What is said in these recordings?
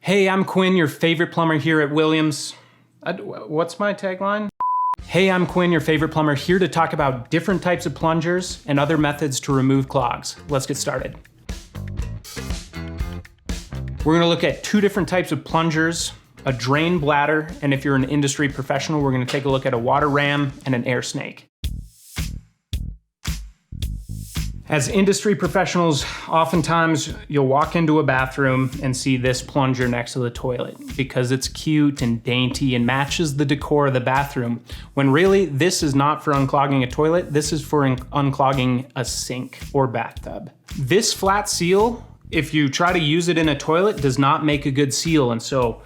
Hey, I'm Quinn, your favorite plumber here at Williams. What's my tagline? Hey, I'm Quinn, your favorite plumber, here to talk about different types of plungers and other methods to remove clogs. Let's get started. We're gonna look at two different types of plungers, a drain bladder, and if you're an industry professional, we're gonna take a look at a water ram and an air snake. As industry professionals, oftentimes you'll walk into a bathroom and see this plunger next to the toilet because it's cute and dainty and matches the decor of the bathroom, when really this is not for unclogging a toilet, this is for unclogging a sink or bathtub. This flat seal, if you try to use it in a toilet, does not make a good seal, and so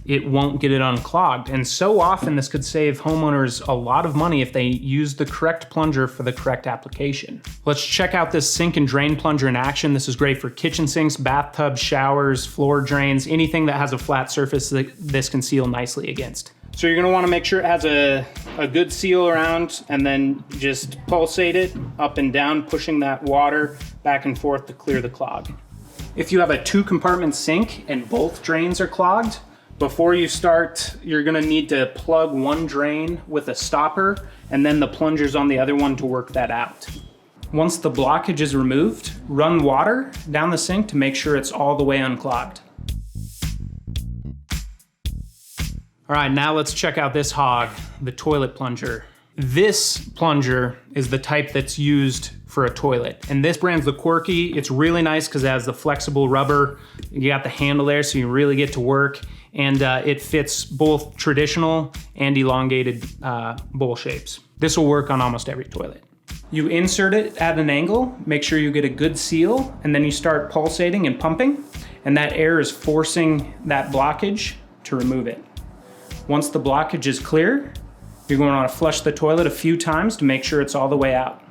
it won't get it unclogged. And so often this could save homeowners a lot of money if they use the correct plunger for the correct application. Let's check out this sink and drain plunger in action. This is great for kitchen sinks, bathtubs, showers, floor drains, anything that has a flat surface that this can seal nicely against. So you're gonna wanna make sure it has a good seal around, and then just pulsate it up and down, pushing that water back and forth to clear the clog. If you have a 2-compartment sink and both drains are clogged, before you start, you're gonna need to plug one drain with a stopper and then the plungers on the other one to work that out. Once the blockage is removed, run water down the sink to make sure it's all the way unclogged. All right, now let's check out this hog, the toilet plunger. This plunger is the type that's used for a toilet. And this brand's the Quirky. It's really nice because it has the flexible rubber. You got the handle there so you really get to work. And it fits both traditional and elongated bowl shapes. This will work on almost every toilet. You insert it at an angle, make sure you get a good seal, and then you start pulsating and pumping, and that air is forcing that blockage to remove it. Once the blockage is clear, you're going to want to flush the toilet a few times to make sure it's all the way out.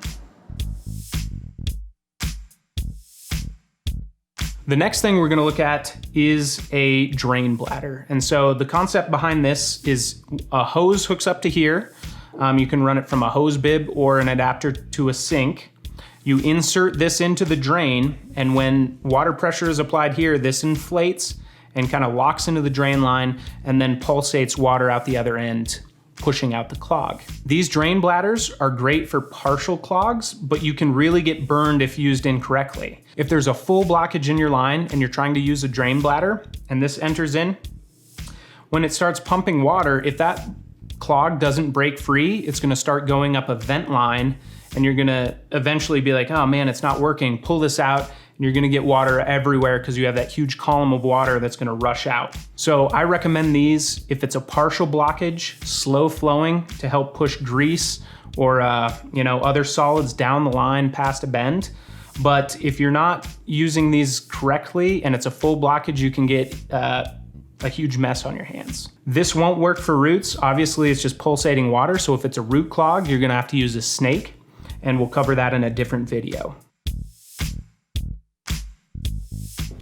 The next thing we're gonna look at is a drain bladder. And so the concept behind this is a hose hooks up to here. You can run it from a hose bib or an adapter to a sink. You insert this into the drain, and when water pressure is applied here, this inflates and kind of locks into the drain line and then pulsates water out the other end, pushing out the clog. These drain bladders are great for partial clogs, but you can really get burned if used incorrectly. If there's a full blockage in your line and you're trying to use a drain bladder and this enters in, when it starts pumping water, if that clog doesn't break free, it's gonna start going up a vent line, and you're gonna eventually be like, oh man, it's not working. Pull this out, and you're gonna get water everywhere because you have that huge column of water that's gonna rush out. So I recommend these if it's a partial blockage, slow flowing, to help push grease or other solids down the line past a bend. But if you're not using these correctly and it's a full blockage, you can get a huge mess on your hands. This won't work for roots. Obviously, it's just pulsating water. So if it's a root clog, you're gonna have to use a snake, and we'll cover that in a different video.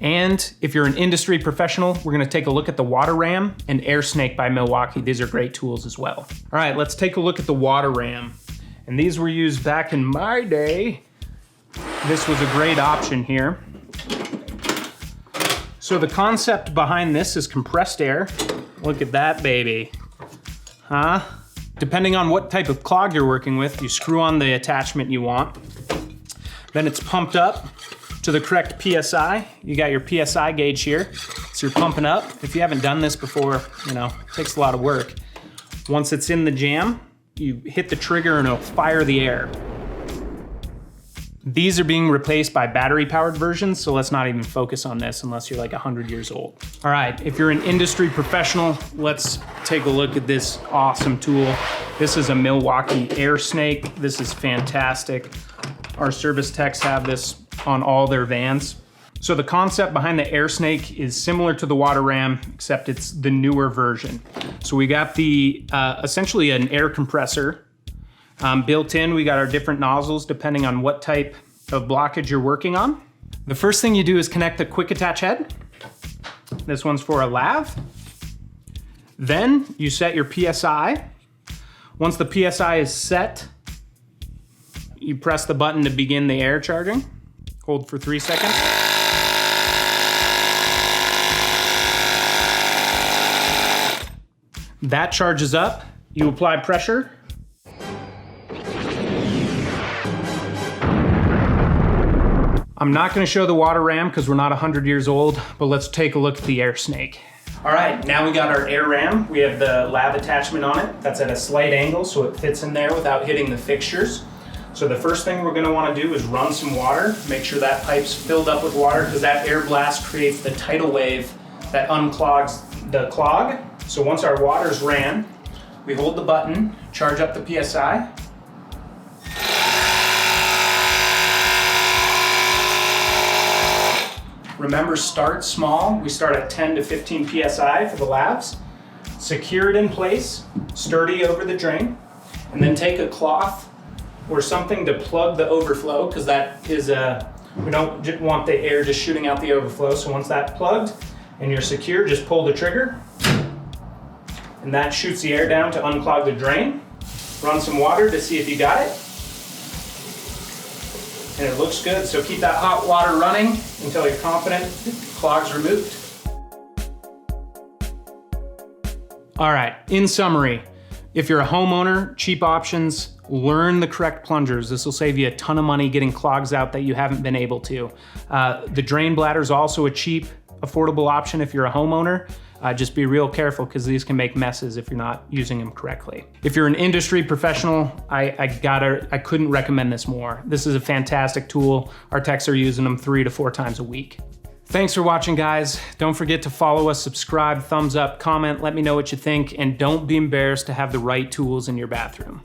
And if you're an industry professional, we're gonna take a look at the water ram and air snake by Milwaukee. These are great tools as well. All right, let's take a look at the water ram. And these were used back in my day. This was a great option here. So the concept behind this is compressed air. Look at that baby, huh? Depending on what type of clog you're working with, you screw on the attachment you want. Then it's pumped up to the correct PSI. You got your PSI gauge here. So you're pumping up. If you haven't done this before, it takes a lot of work. Once it's in the jam, you hit the trigger and it'll fire the air. These are being replaced by battery-powered versions, so let's not even focus on this unless you're like 100 years old. All right, if you're an industry professional, let's take a look at this awesome tool. This is a Milwaukee air snake. This is fantastic. Our service techs have this on all their vans. So the concept behind the air snake is similar to the water ram, except it's the newer version. So we got the essentially an air compressor. Built in, we got our different nozzles depending on what type of blockage you're working on. The first thing you do is connect the quick attach head. This one's for a lav. Then you set your PSI. Once the PSI is set, you press the button to begin the air charging. Hold for 3 seconds. That charges up, you apply pressure. I'm not gonna show the water ram because we're not 100 years old, but let's take a look at the air snake. All right, now we got our air ram. We have the lav attachment on it. That's at a slight angle so it fits in there without hitting the fixtures. So the first thing we're gonna wanna do is run some water, make sure that pipe's filled up with water because that air blast creates the tidal wave that unclogs the clog. So once our water's ran, we hold the button, charge up the PSI. Remember, start small. We start at 10 to 15 PSI for the lavs. Secure it in place, sturdy over the drain, and then take a cloth or something to plug the overflow, because that is we don't want the air just shooting out the overflow. So once that's plugged and you're secure, just pull the trigger, and that shoots the air down to unclog the drain. Run some water to see if you got it. And it looks good, so keep that hot water running until you're confident the clog's removed. All right, in summary, if you're a homeowner, cheap options, learn the correct plungers. This will save you a ton of money getting clogs out that you haven't been able to. The drain bladder is also a cheap, affordable option if you're a homeowner. Just be real careful because these can make messes if you're not using them correctly. If you're an industry professional, I couldn't recommend this more. This is a fantastic tool. Our techs are using them 3 to 4 times a week. Thanks for watching, guys. Don't forget to follow us, subscribe, thumbs up, comment, let me know what you think, and don't be embarrassed to have the right tools in your bathroom.